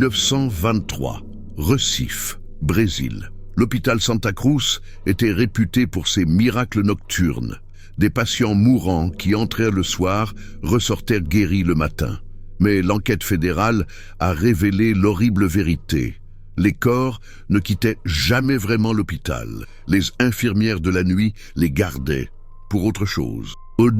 1923, Recife, Brésil. L'hôpital Santa Cruz était réputé pour ses miracles nocturnes. Des patients mourants qui entraient le soir ressortaient guéris le matin. Mais l'enquête fédérale a révélé l'horrible vérité. Les corps ne quittaient jamais vraiment l'hôpital. Les infirmières de la nuit les gardaient pour autre chose.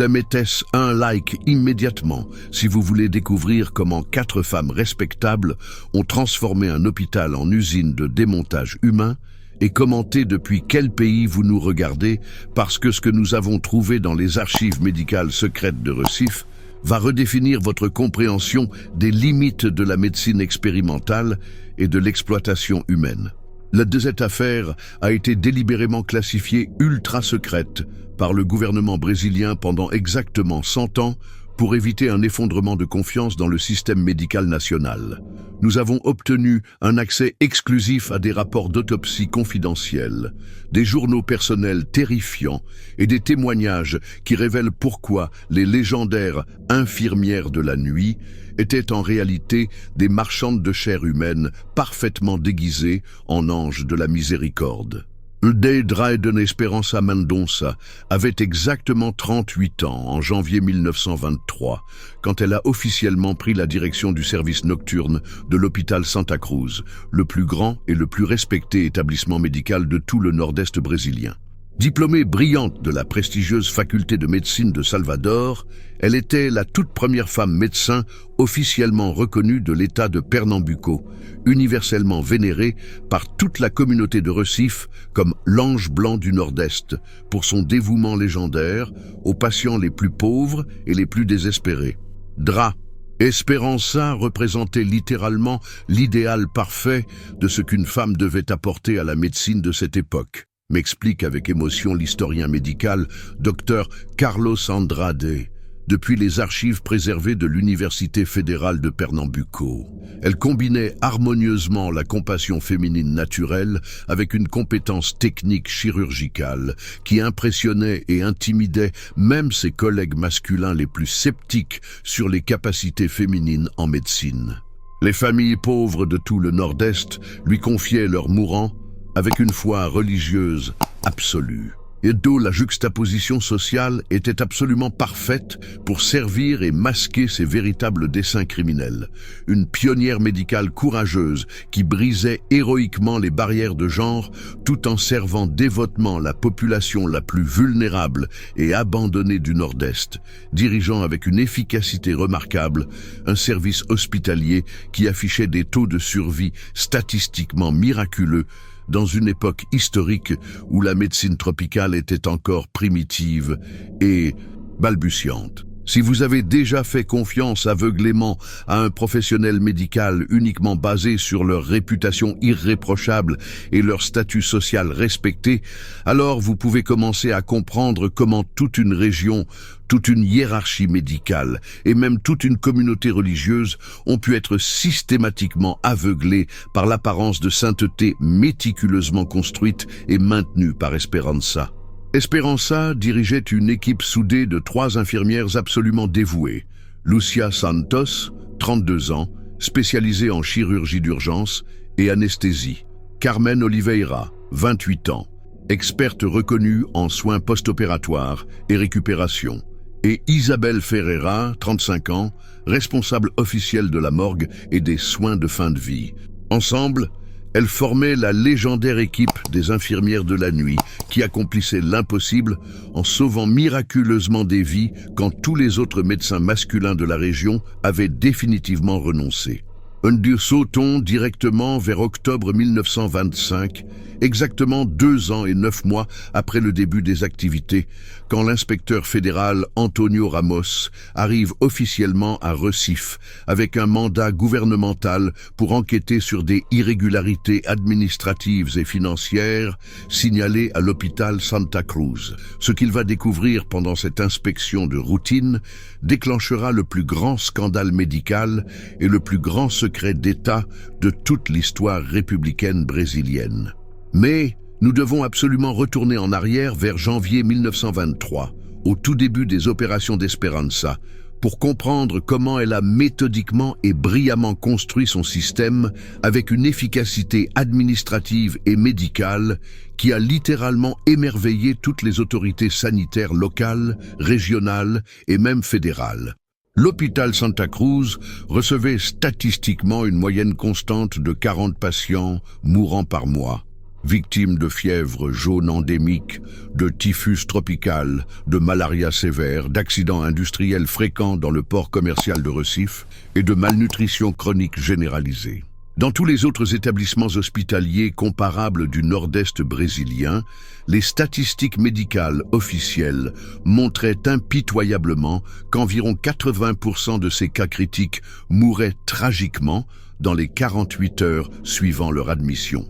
Mettez un like immédiatement si vous voulez découvrir comment 4 femmes respectables ont transformé un hôpital en usine de démontage humain, et commentez depuis quel pays vous nous regardez, parce que ce que nous avons trouvé dans les archives médicales secrètes de Recife va redéfinir votre compréhension des limites de la médecine expérimentale et de l'exploitation humaine. De cette affaire a été délibérément classifiée ultra secrète par le gouvernement brésilien pendant exactement 100 ans pour éviter un effondrement de confiance dans le système médical national. Nous avons obtenu un accès exclusif à des rapports d'autopsie confidentiels, des journaux personnels terrifiants et des témoignages qui révèlent pourquoi les légendaires infirmières de la nuit étaient en réalité des marchandes de chair humaine parfaitement déguisées en anges de la miséricorde. Dryden Esperança Mendonça avait exactement 38 ans en janvier 1923, quand elle a officiellement pris la direction du service nocturne de l'hôpital Santa Cruz, le plus grand et le plus respecté établissement médical de tout le nord-est brésilien. Diplômée brillante de la prestigieuse faculté de médecine de Salvador, elle était la toute première femme médecin officiellement reconnue de l'État de Pernambuco, universellement vénérée par toute la communauté de Recife comme l'ange blanc du Nord-Est pour son dévouement légendaire aux patients les plus pauvres et les plus désespérés. Esperança représentait littéralement l'idéal parfait de ce qu'une femme devait apporter à la médecine de cette époque, m'explique avec émotion l'historien médical Dr Carlos Andrade, depuis les archives préservées de l'Université fédérale de Pernambuco. Elle combinait harmonieusement la compassion féminine naturelle avec une compétence technique chirurgicale qui impressionnait et intimidait même ses collègues masculins les plus sceptiques sur les capacités féminines en médecine. Les familles pauvres de tout le Nord-Est lui confiaient leurs mourants avec une foi religieuse absolue. Et d'où la juxtaposition sociale était absolument parfaite pour servir et masquer ses véritables desseins criminels. Une pionnière médicale courageuse qui brisait héroïquement les barrières de genre tout en servant dévotement la population la plus vulnérable et abandonnée du Nord-Est, dirigeant avec une efficacité remarquable un service hospitalier qui affichait des taux de survie statistiquement miraculeux dans une époque historique où la médecine tropicale était encore primitive et balbutiante. Si vous avez déjà fait confiance aveuglément à un professionnel médical uniquement basé sur leur réputation irréprochable et leur statut social respecté, alors vous pouvez commencer à comprendre comment toute une région, toute une hiérarchie médicale et même toute une communauté religieuse ont pu être systématiquement aveuglées par l'apparence de sainteté méticuleusement construite et maintenue par Esperança. Esperança dirigeait une équipe soudée de 3 infirmières absolument dévouées. Lucia Santos, 32 ans, spécialisée en chirurgie d'urgence et anesthésie. Carmen Oliveira, 28 ans, experte reconnue en soins post-opératoires et récupération. Et Isabelle Ferreira, 35 ans, responsable officielle de la morgue et des soins de fin de vie. Ensemble, elles formaient la légendaire équipe des infirmières de la nuit qui accomplissait l'impossible en sauvant miraculeusement des vies quand tous les autres médecins masculins de la région avaient définitivement renoncé. Nous sautons directement vers octobre 1925, exactement 2 ans et 9 mois après le début des activités, quand l'inspecteur fédéral Antonio Ramos arrive officiellement à Recife avec un mandat gouvernemental pour enquêter sur des irrégularités administratives et financières signalées à l'hôpital Santa Cruz. Ce qu'il va découvrir pendant cette inspection de routine déclenchera le plus grand scandale médical et le plus grand secret d'État de toute l'histoire républicaine brésilienne. Mais nous devons absolument retourner en arrière vers janvier 1923, au tout début des opérations d'Esperança, pour comprendre comment elle a méthodiquement et brillamment construit son système avec une efficacité administrative et médicale qui a littéralement émerveillé toutes les autorités sanitaires locales, régionales et même fédérales. L'hôpital Santa Cruz recevait statistiquement une moyenne constante de 40 patients mourant par mois, victimes de fièvre jaune endémique, de typhus tropical, de malaria sévère, d'accidents industriels fréquents dans le port commercial de Recife et de malnutrition chronique généralisée. Dans tous les autres établissements hospitaliers comparables du nord-est brésilien, les statistiques médicales officielles montraient impitoyablement qu'environ 80% de ces cas critiques mouraient tragiquement dans les 48 heures suivant leur admission.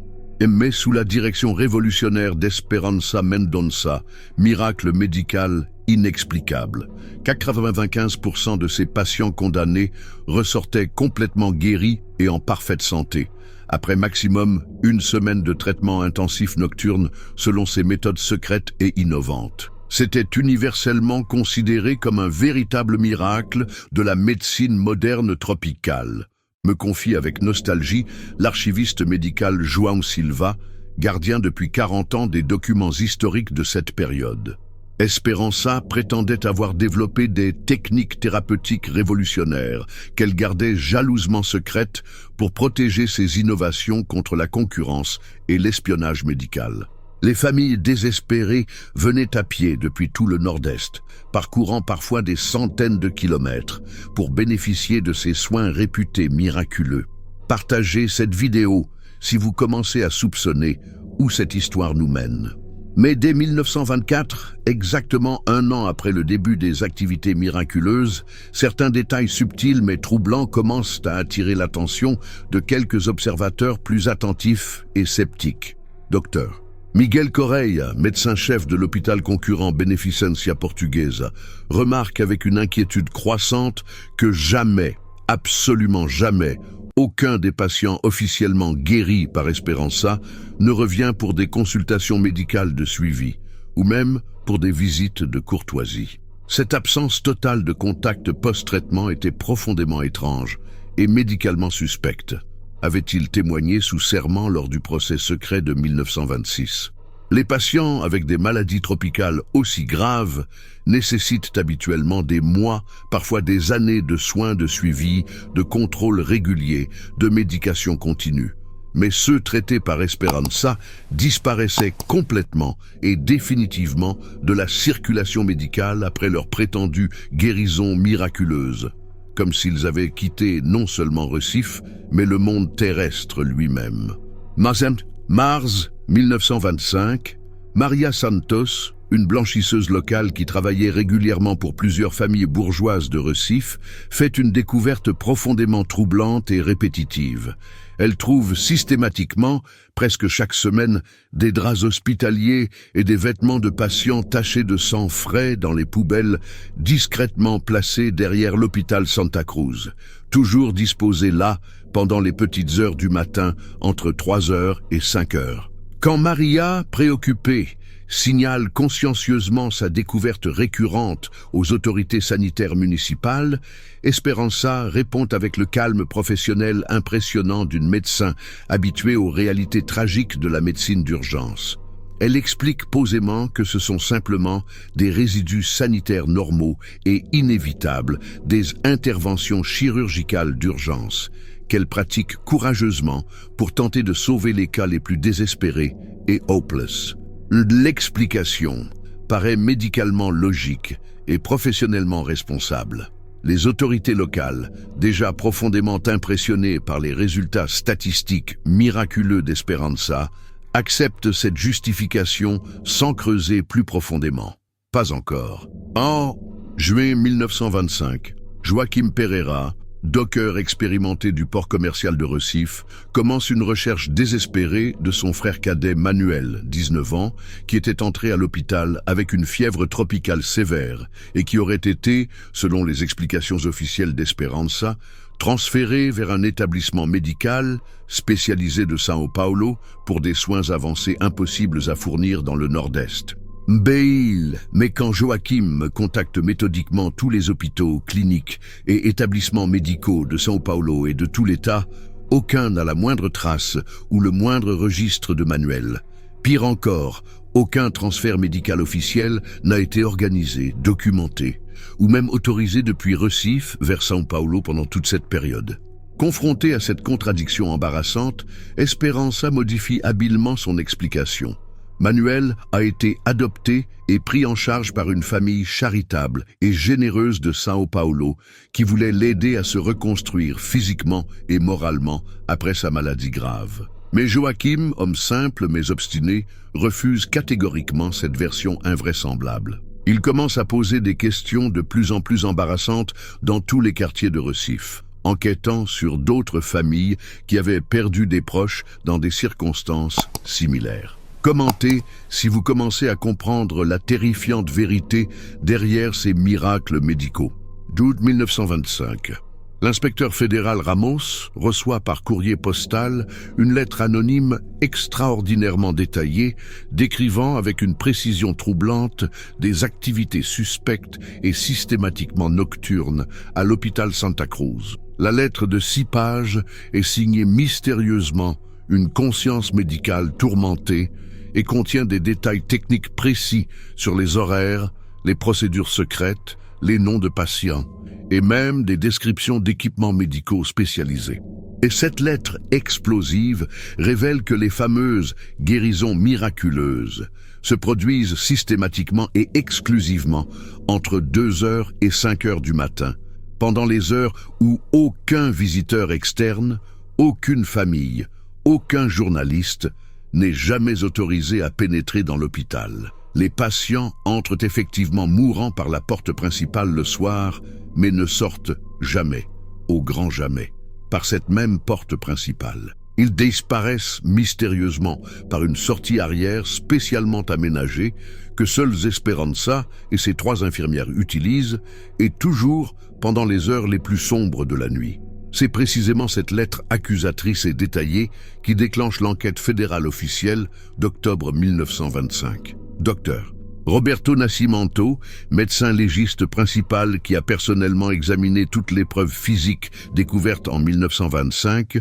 Mais sous la direction révolutionnaire d'Esperanza Mendonça, miracle médical inexplicable, 95% de ces patients condamnés ressortaient complètement guéris et en parfaite santé, après maximum une semaine de traitement intensif nocturne selon ces méthodes secrètes et innovantes. C'était universellement considéré comme un véritable miracle de la médecine moderne tropicale, me confie avec nostalgie l'archiviste médical João Silva, gardien depuis 40 ans des documents historiques de cette période. Esperança prétendait avoir développé des techniques thérapeutiques révolutionnaires qu'elle gardait jalousement secrètes pour protéger ses innovations contre la concurrence et l'espionnage médical. Les familles désespérées venaient à pied depuis tout le nord-est, parcourant parfois des centaines de kilomètres pour bénéficier de ces soins réputés miraculeux. Partagez cette vidéo si vous commencez à soupçonner où cette histoire nous mène. Mais dès 1924, exactement un an après le début des activités miraculeuses, certains détails subtils mais troublants commencent à attirer l'attention de quelques observateurs plus attentifs et sceptiques. Docteur Miguel Correia, médecin-chef de l'hôpital concurrent Beneficência Portuguesa, remarque avec une inquiétude croissante que jamais, absolument jamais, aucun des patients officiellement guéris par Esperança ne revient pour des consultations médicales de suivi, ou même pour des visites de courtoisie. Cette absence totale de contact post-traitement était profondément étrange et médicalement suspecte, avait-il témoigné sous serment lors du procès secret de 1926. Les patients avec des maladies tropicales aussi graves nécessitent habituellement des mois, parfois des années de soins de suivi, de contrôles réguliers, de médication continue. Mais ceux traités par Esperança disparaissaient complètement et définitivement de la circulation médicale après leur prétendue guérison miraculeuse, comme s'ils avaient quitté non seulement Recife, mais le monde terrestre lui-même. Mars 1925, Maria Santos, une blanchisseuse locale qui travaillait régulièrement pour plusieurs familles bourgeoises de Recife, fait une découverte profondément troublante et répétitive. Elle trouve systématiquement, presque chaque semaine, des draps hospitaliers et des vêtements de patients tachés de sang frais dans les poubelles, discrètement placés derrière l'hôpital Santa Cruz, toujours disposés là pendant les petites heures du matin, entre 3 heures et 5 heures. Quand Maria, préoccupée, signale consciencieusement sa découverte récurrente aux autorités sanitaires municipales, Esperança répond avec le calme professionnel impressionnant d'une médecin habituée aux réalités tragiques de la médecine d'urgence. Elle explique posément que ce sont simplement des résidus sanitaires normaux et inévitables des interventions chirurgicales d'urgence, qu'elle pratique courageusement pour tenter de sauver les cas les plus désespérés et hopeless. L'explication paraît médicalement logique et professionnellement responsable. Les autorités locales, déjà profondément impressionnées par les résultats statistiques miraculeux d'Esperança, acceptent cette justification sans creuser plus profondément. Pas encore. En juin 1925, Joaquim Pereira, docker expérimenté du port commercial de Recife, commence une recherche désespérée de son frère cadet Manuel, 19 ans, qui était entré à l'hôpital avec une fièvre tropicale sévère et qui aurait été, selon les explications officielles d'Esperança, transféré vers un établissement médical spécialisé de São Paulo pour des soins avancés impossibles à fournir dans le nord-est. Bale, mais quand Joachim contacte méthodiquement tous les hôpitaux, cliniques et établissements médicaux de São Paulo et de tout l'État, aucun n'a la moindre trace ou le moindre registre de Manuel. Pire encore, aucun transfert médical officiel n'a été organisé, documenté, ou même autorisé depuis Recife vers São Paulo pendant toute cette période. Confronté à cette contradiction embarrassante, Esperança modifie habilement son explication. Manuel a été adopté et pris en charge par une famille charitable et généreuse de São Paulo qui voulait l'aider à se reconstruire physiquement et moralement après sa maladie grave. Mais Joachim, homme simple mais obstiné, refuse catégoriquement cette version invraisemblable. Il commence à poser des questions de plus en plus embarrassantes dans tous les quartiers de Recife, enquêtant sur d'autres familles qui avaient perdu des proches dans des circonstances similaires. Commentez si vous commencez à comprendre la terrifiante vérité derrière ces miracles médicaux. D'août 1925. L'inspecteur fédéral Ramos reçoit par courrier postal une lettre anonyme extraordinairement détaillée, décrivant avec une précision troublante des activités suspectes et systématiquement nocturnes à l'hôpital Santa Cruz. La lettre de 6 pages est signée mystérieusement une conscience médicale tourmentée et contient des détails techniques précis sur les horaires, les procédures secrètes, les noms de patients et même des descriptions d'équipements médicaux spécialisés. Et cette lettre explosive révèle que les fameuses guérisons miraculeuses se produisent systématiquement et exclusivement entre 2h et 5h du matin, pendant les heures où aucun visiteur externe, aucune famille, aucun journaliste n'est jamais autorisé à pénétrer dans l'hôpital. Les patients entrent effectivement mourants par la porte principale le soir, mais ne sortent jamais, au grand jamais, par cette même porte principale. Ils disparaissent mystérieusement par une sortie arrière spécialement aménagée que seuls Esperança et ses 3 infirmières utilisent, et toujours pendant les heures les plus sombres de la nuit. C'est précisément cette lettre accusatrice et détaillée qui déclenche l'enquête fédérale officielle d'octobre 1925. Docteur Roberto Nascimento, médecin légiste principal qui a personnellement examiné toutes les preuves physiques découvertes en 1925,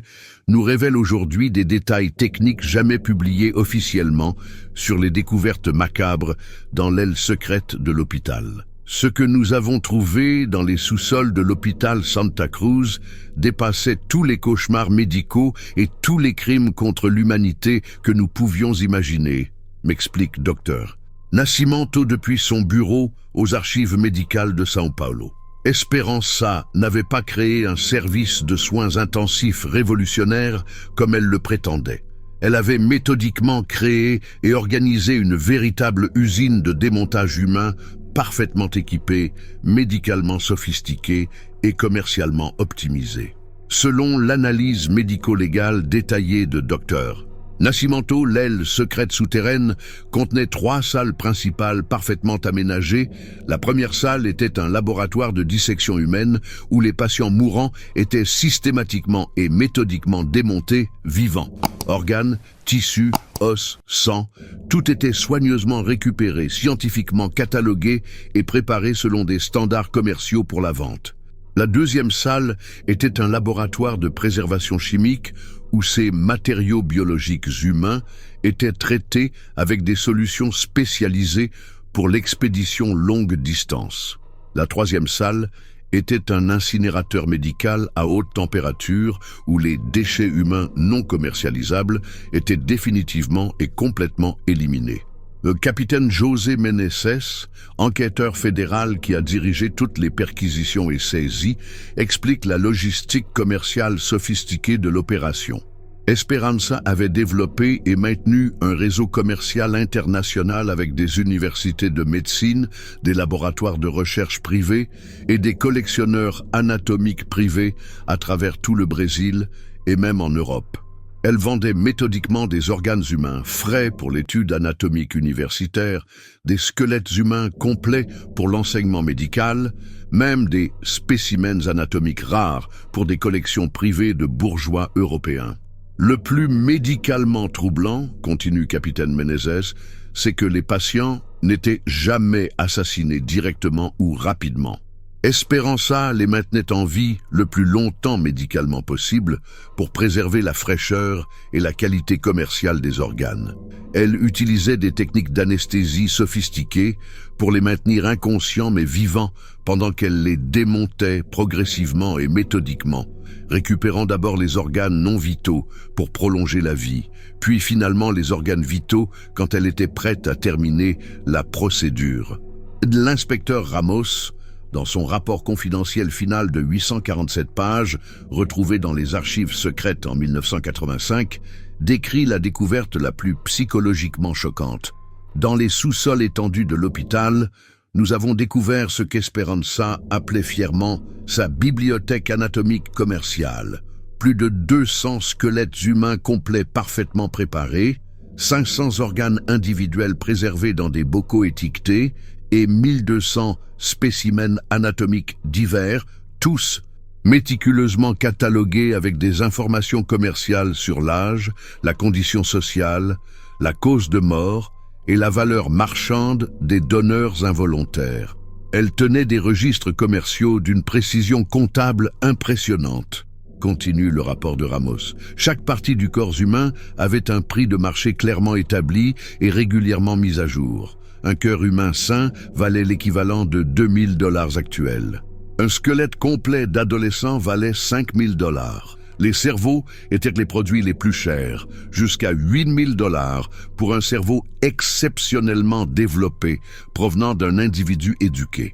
nous révèle aujourd'hui des détails techniques jamais publiés officiellement sur les découvertes macabres dans l'aile secrète de l'hôpital. Ce que nous avons trouvé dans les sous-sols de l'hôpital Santa Cruz dépassait tous les cauchemars médicaux et tous les crimes contre l'humanité que nous pouvions imaginer, m'explique docteur Nascimento depuis son bureau aux archives médicales de São Paulo. Esperança n'avait pas créé un service de soins intensifs révolutionnaire comme elle le prétendait. Elle avait méthodiquement créé et organisé une véritable usine de démontage humain parfaitement équipée, médicalement sophistiquée et commercialement optimisée. Selon l'analyse médico-légale détaillée de Dr. Nascimento, l'aile secrète souterraine contenait 3 salles principales parfaitement aménagées. La première salle était un laboratoire de dissection humaine où les patients mourants étaient systématiquement et méthodiquement démontés vivants. Organes, tissus, os, sang, tout était soigneusement récupéré, scientifiquement catalogué et préparé selon des standards commerciaux pour la vente. La deuxième salle était un laboratoire de préservation chimique où ces matériaux biologiques humains étaient traités avec des solutions spécialisées pour l'expédition longue distance. La troisième salle était un incinérateur médical à haute température où les déchets humains non commercialisables étaient définitivement et complètement éliminés. Le capitaine José Meneses, enquêteur fédéral qui a dirigé toutes les perquisitions et saisies, explique la logistique commerciale sophistiquée de l'opération. Esperança avait développé et maintenu un réseau commercial international avec des universités de médecine, des laboratoires de recherche privés et des collectionneurs anatomiques privés à travers tout le Brésil et même en Europe. Elle vendait méthodiquement des organes humains frais pour l'étude anatomique universitaire, des squelettes humains complets pour l'enseignement médical, même des spécimens anatomiques rares pour des collections privées de bourgeois européens. Le plus médicalement troublant, continue capitaine Meneses, c'est que les patients n'étaient jamais assassinés directement ou rapidement. Esperanza les maintenait en vie le plus longtemps médicalement possible pour préserver la fraîcheur et la qualité commerciale des organes. Elle utilisait des techniques d'anesthésie sophistiquées pour les maintenir inconscients mais vivants pendant qu'elle les démontait progressivement et méthodiquement, récupérant d'abord les organes non vitaux pour prolonger la vie, puis finalement les organes vitaux quand elle était prête à terminer la procédure. L'inspecteur Ramos, dans son rapport confidentiel final de 847 pages, retrouvé dans les archives secrètes en 1985, décrit la découverte la plus psychologiquement choquante. Dans les sous-sols étendus de l'hôpital, nous avons découvert ce qu'Esperanza appelait fièrement sa bibliothèque anatomique commerciale. Plus de 200 squelettes humains complets parfaitement préparés, 500 organes individuels préservés dans des bocaux étiquetés et 1200 spécimens anatomiques divers, tous méticuleusement catalogués avec des informations commerciales sur l'âge, la condition sociale, la cause de mort et la valeur marchande des donneurs involontaires. Elle tenait des registres commerciaux d'une précision comptable impressionnante. Continue le rapport de Ramos. Chaque partie du corps humain avait un prix de marché clairement établi et régulièrement mis à jour. Un cœur humain sain valait l'équivalent de $2000 actuels. Un squelette complet d'adolescent valait $5000. Les cerveaux étaient les produits les plus chers, jusqu'à $8000 pour un cerveau exceptionnellement développé, provenant d'un individu éduqué.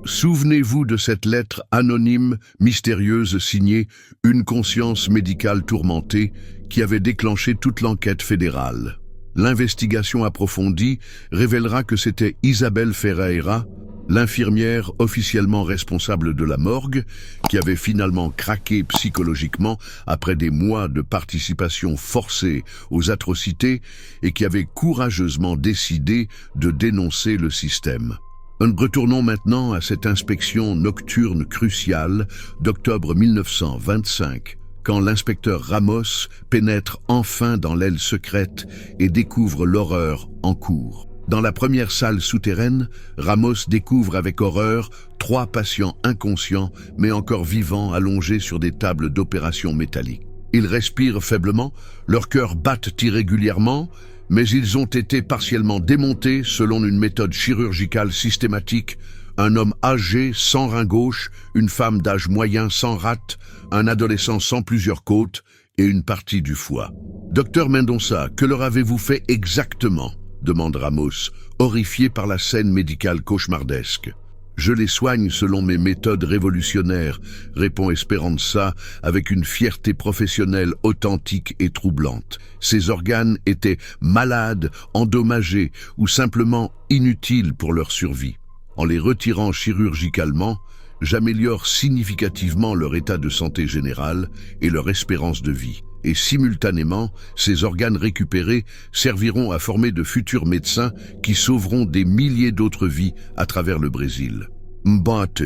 Souvenez-vous de cette lettre anonyme, mystérieuse, signée « Une conscience médicale tourmentée » qui avait déclenché toute l'enquête fédérale. L'investigation approfondie révélera que c'était Isabel Ferreira, l'infirmière officiellement responsable de la morgue, qui avait finalement craqué psychologiquement après des mois de participation forcée aux atrocités et qui avait courageusement décidé de dénoncer le système. Retournons maintenant à cette inspection nocturne cruciale d'octobre 1925, quand l'inspecteur Ramos pénètre enfin dans l'aile secrète et découvre l'horreur en cours. Dans la première salle souterraine, Ramos découvre avec horreur 3 patients inconscients mais encore vivants allongés sur des tables d'opération métalliques. Ils respirent faiblement, leurs cœurs battent irrégulièrement, mais ils ont été partiellement démontés selon une méthode chirurgicale systématique. Un homme âgé sans rein gauche, une femme d'âge moyen sans rate, un adolescent sans plusieurs côtes et une partie du foie. « Docteur Mendonça, que leur avez-vous fait exactement ?» demande Ramos, horrifié par la scène médicale cauchemardesque. « Je les soigne selon mes méthodes révolutionnaires », répond Esperanza avec une fierté professionnelle authentique et troublante. Ces organes étaient malades, endommagés ou simplement inutiles pour leur survie. En les retirant chirurgicalement, j'améliore significativement leur état de santé général et leur espérance de vie. Et simultanément, ces organes récupérés serviront à former de futurs médecins qui sauveront des milliers d'autres vies à travers le Brésil. Mbate.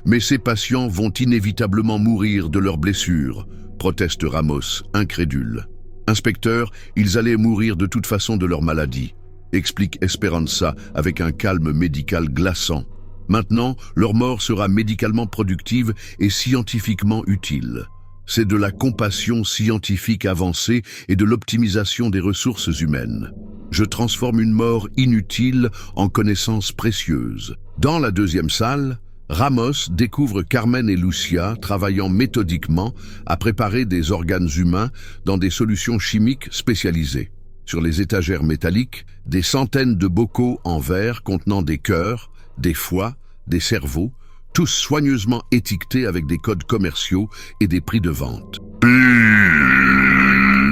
Mais ces patients vont inévitablement mourir de leurs blessures, proteste Ramos, incrédule. Inspecteur, ils allaient mourir de toute façon de leur maladie, explique Esperanza avec un calme médical glaçant. Maintenant, leur mort sera médicalement productive et scientifiquement utile. C'est de la compassion scientifique avancée et de l'optimisation des ressources humaines. Je transforme une mort inutile en connaissance précieuse. Dans la deuxième salle, Ramos découvre Carmen et Lucia travaillant méthodiquement à préparer des organes humains dans des solutions chimiques spécialisées. Sur les étagères métalliques, des centaines de bocaux en verre contenant des cœurs, des foies, des cerveaux, tous soigneusement étiquetés avec des codes commerciaux et des prix de vente.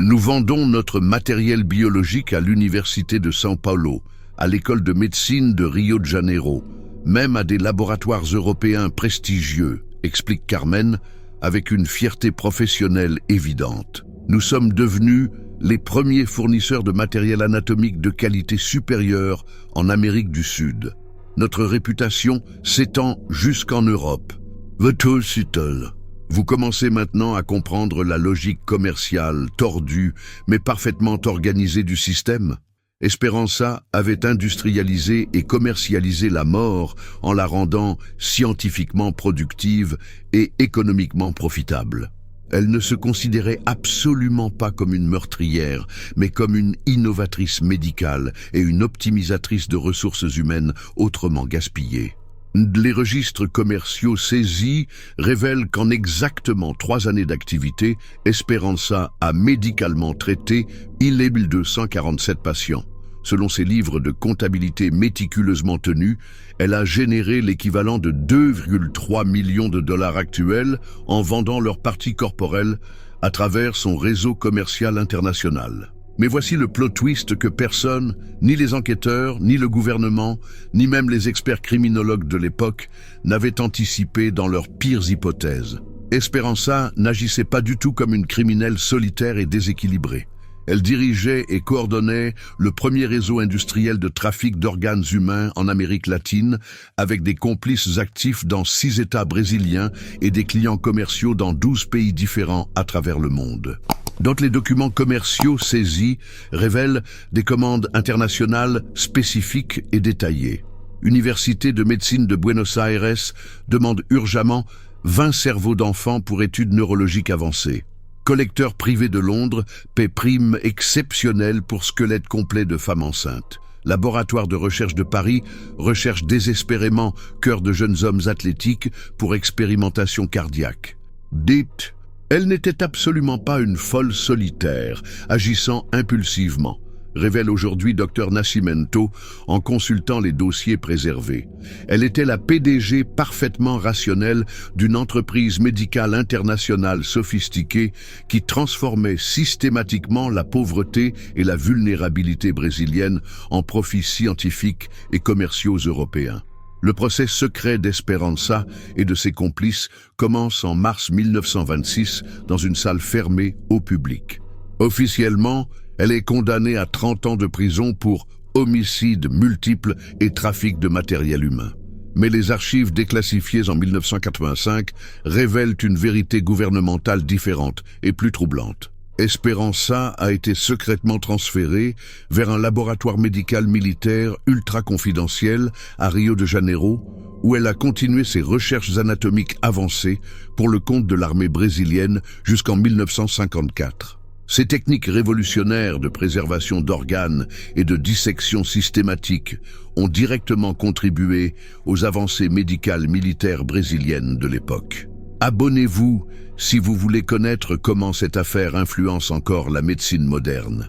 Nous vendons notre matériel biologique à l'Université de São Paulo, à l'école de médecine de Rio de Janeiro, même à des laboratoires européens prestigieux, explique Carmen, avec une fierté professionnelle évidente. Nous sommes devenus les premiers fournisseurs de matériel anatomique de qualité supérieure en Amérique du Sud. Notre réputation s'étend jusqu'en Europe. Vous commencez maintenant à comprendre la logique commerciale tordue mais parfaitement organisée du système. Esperanza avait industrialisé et commercialisé la mort en la rendant scientifiquement productive et économiquement profitable. Elle ne se considérait absolument pas comme une meurtrière, mais comme une innovatrice médicale et une optimisatrice de ressources humaines autrement gaspillées. Les registres commerciaux saisis révèlent qu'en exactement 3 années d'activité, Esperanza a médicalement traité 1247 patients. Selon ses livres de comptabilité méticuleusement tenus, elle a généré l'équivalent de 2,3 millions de dollars actuels en vendant leurs parties corporelles à travers son réseau commercial international. Mais voici le plot twist que personne, ni les enquêteurs, ni le gouvernement, ni même les experts criminologues de l'époque, n'avaient anticipé dans leurs pires hypothèses. Esperanza n'agissait pas du tout comme une criminelle solitaire et déséquilibrée. Elle dirigeait et coordonnait le premier réseau industriel de trafic d'organes humains en Amérique latine, avec des complices actifs dans 6 États brésiliens et des clients commerciaux dans 12 pays différents à travers le monde. Donc les documents commerciaux saisis révèlent des commandes internationales spécifiques et détaillées. Université de médecine de Buenos Aires demande urgemment 20 cerveaux d'enfants pour études neurologiques avancées. Collecteur privé de Londres paie prime exceptionnelle pour squelette complet de femmes enceintes. Laboratoire de recherche de Paris recherche désespérément cœur de jeunes hommes athlétiques pour expérimentation cardiaque. Dites, elle n'était absolument pas une folle solitaire, agissant impulsivement, révèle aujourd'hui Dr Nascimento en consultant les dossiers préservés. Elle était la PDG parfaitement rationnelle d'une entreprise médicale internationale sophistiquée qui transformait systématiquement la pauvreté et la vulnérabilité brésilienne en profits scientifiques et commerciaux européens. Le procès secret d'Esperanza et de ses complices commence en mars 1926 dans une salle fermée au public. Officiellement, elle est condamnée à 30 ans de prison pour homicide multiple et trafic de matériel humain. Mais les archives déclassifiées en 1985 révèlent une vérité gouvernementale différente et plus troublante. Esperanza a été secrètement transférée vers un laboratoire médical militaire ultra confidentiel à Rio de Janeiro, où elle a continué ses recherches anatomiques avancées pour le compte de l'armée brésilienne jusqu'en 1954. Ces techniques révolutionnaires de préservation d'organes et de dissection systématique ont directement contribué aux avancées médicales militaires brésiliennes de l'époque. Abonnez-vous si vous voulez connaître comment cette affaire influence encore la médecine moderne.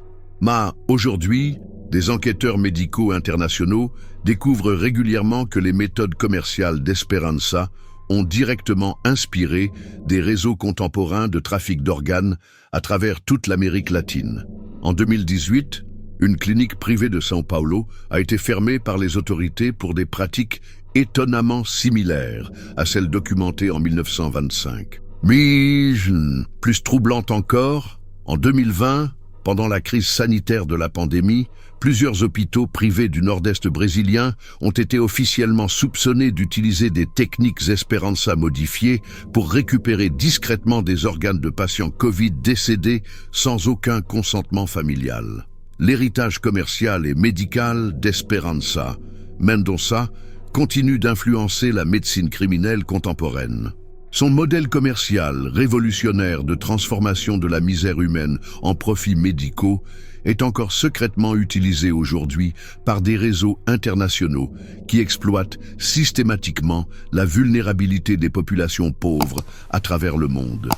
Aujourd'hui, des enquêteurs médicaux internationaux découvrent régulièrement que les méthodes commerciales d'Esperanza ont directement inspiré des réseaux contemporains de trafic d'organes à travers toute l'Amérique latine. En 2018, une clinique privée de São Paulo a été fermée par les autorités pour des pratiques étonnamment similaires à celles documentées en 1925. Mais, plus troublante encore, en 2020, pendant la crise sanitaire de la pandémie, plusieurs hôpitaux privés du nord-est brésilien ont été officiellement soupçonnés d'utiliser des techniques Esperanza modifiées pour récupérer discrètement des organes de patients Covid décédés sans aucun consentement familial. L'héritage commercial et médical d'Esperanza Mendonça continue d'influencer la médecine criminelle contemporaine. Son modèle commercial révolutionnaire de transformation de la misère humaine en profits médicaux est encore secrètement utilisé aujourd'hui par des réseaux internationaux qui exploitent systématiquement la vulnérabilité des populations pauvres à travers le monde.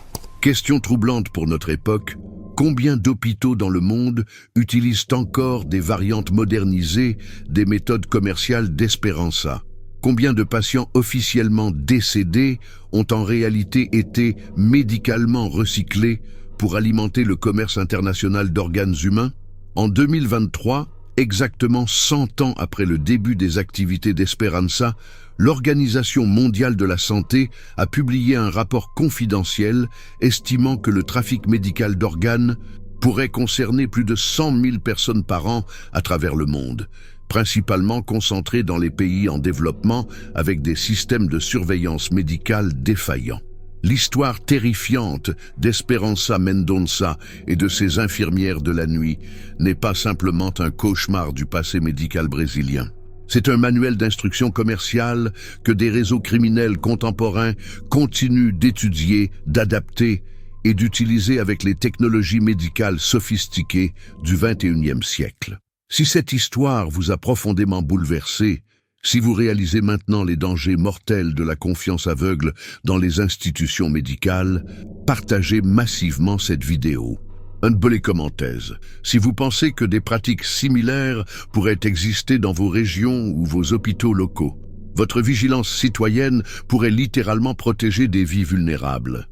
Question troublante pour notre époque, combien d'hôpitaux dans le monde utilisent encore des variantes modernisées des méthodes commerciales d'Esperanza? Combien de patients officiellement décédés ont en réalité été médicalement recyclés pour alimenter le commerce international d'organes humains? En 2023, exactement 100 ans après le début des activités d'Esperanza, l'Organisation mondiale de la santé a publié un rapport confidentiel estimant que le trafic médical d'organes pourrait concerner plus de 100 000 personnes par an à travers le monde, principalement concentrés dans les pays en développement avec des systèmes de surveillance médicale défaillants. L'histoire terrifiante d'Esperanza Mendonça et de ses infirmières de la nuit n'est pas simplement un cauchemar du passé médical brésilien. C'est un manuel d'instruction commerciale que des réseaux criminels contemporains continuent d'étudier, d'adapter et d'utiliser avec les technologies médicales sophistiquées du XXIe siècle. Si cette histoire vous a profondément bouleversé, si vous réalisez maintenant les dangers mortels de la confiance aveugle dans les institutions médicales, partagez massivement cette vidéo. Unbelé commentaires. Si vous pensez que des pratiques similaires pourraient exister dans vos régions ou vos hôpitaux locaux, votre vigilance citoyenne pourrait littéralement protéger des vies vulnérables.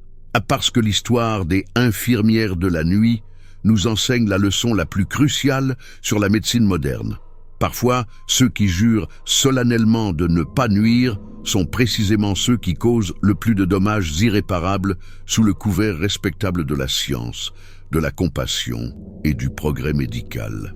Parce que l'histoire des infirmières de la nuit nous enseigne la leçon la plus cruciale sur la médecine moderne. Parfois, ceux qui jurent solennellement de ne pas nuire sont précisément ceux qui causent le plus de dommages irréparables sous le couvert respectable de la science, de la compassion et du progrès médical.